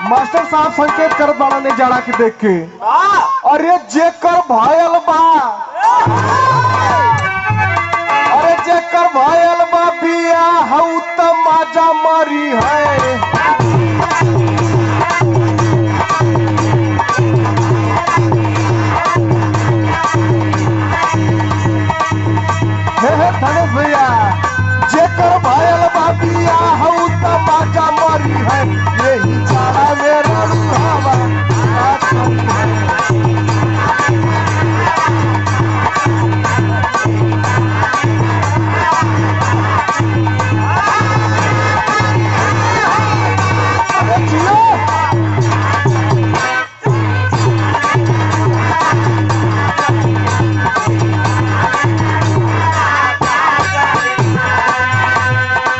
Master साहब संकेत करत बाड़ा ने जाड़ा के देख के। अरे जेकर भायल बा, अरे जेकर भायल बा बिया हऊ त माजा मारी है। हे धनुष भैया, जेकर भायल बा बिया हऊ त माजा मारी है। यही जाड़ा मेरा रुहावा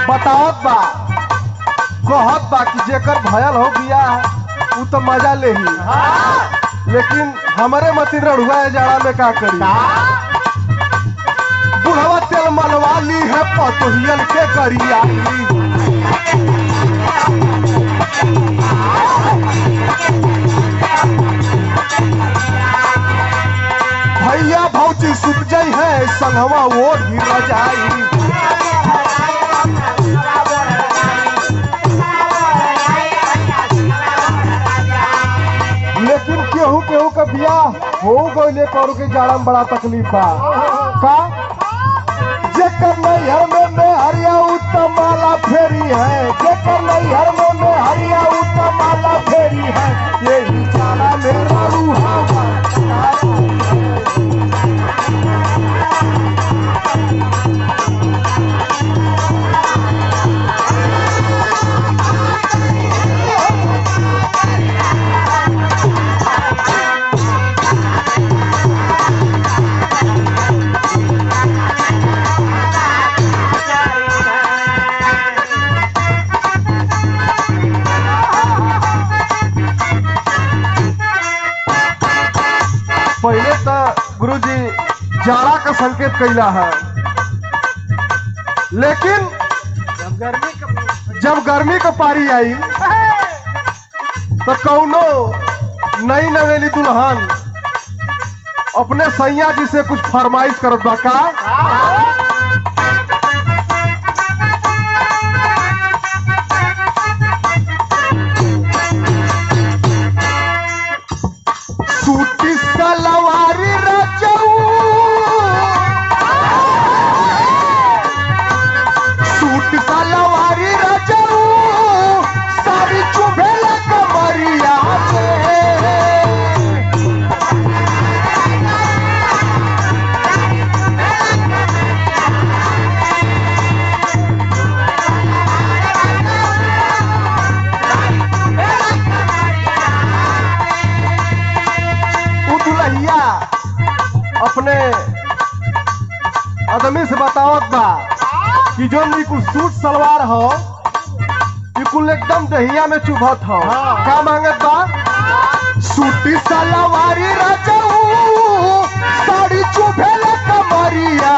बतावत बा, कहत बा कि जेकर भयल हो बिया उ तो मजा ले ही। लेकिन हमारे मतीन रड़ुआ जाड़ा में का करी। बुढ़वा तेल मनवाली है पतोहियन के करियाली। भैया भौजी सुत जाई है संगवा वो ही रजाई। लेकिन केहू केहू का बियाह हो गइले करू के जाड़ा में बड़ा तकलीफ बा। का जेकर नैहर में हरिया उत्तम माला फेरी है। जेकर नैहर में हरिया उत्तम माला फेरी है। यही जाड़ा मेरा रुहावा पहले तो गुरुजी जाड़ा का संकेत कैला है। लेकिन जब गर्मी का पारी आई तो कौनो नई नवेली दुल्हन अपने सैया जी से कुछ फरमाइश करत बा। का सूटी सलवारी रजऊ, सूट सलवारी रजऊ सारी चुभेला कमरिया अपने आदमी से बतावत बा कि जो कुल सूट सलवार हो कुल एकदम दहिया में चुभत हो। का मांगत बा? सूटी सलवारी रजऊ साड़ी चुभेला कमरिया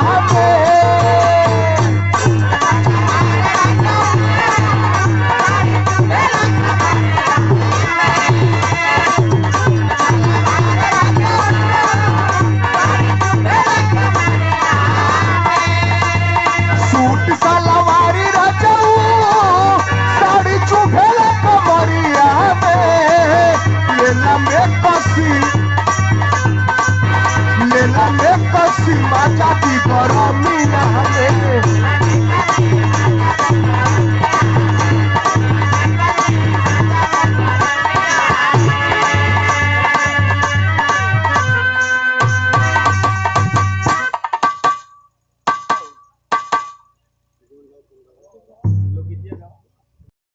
जाती बड़ा मीना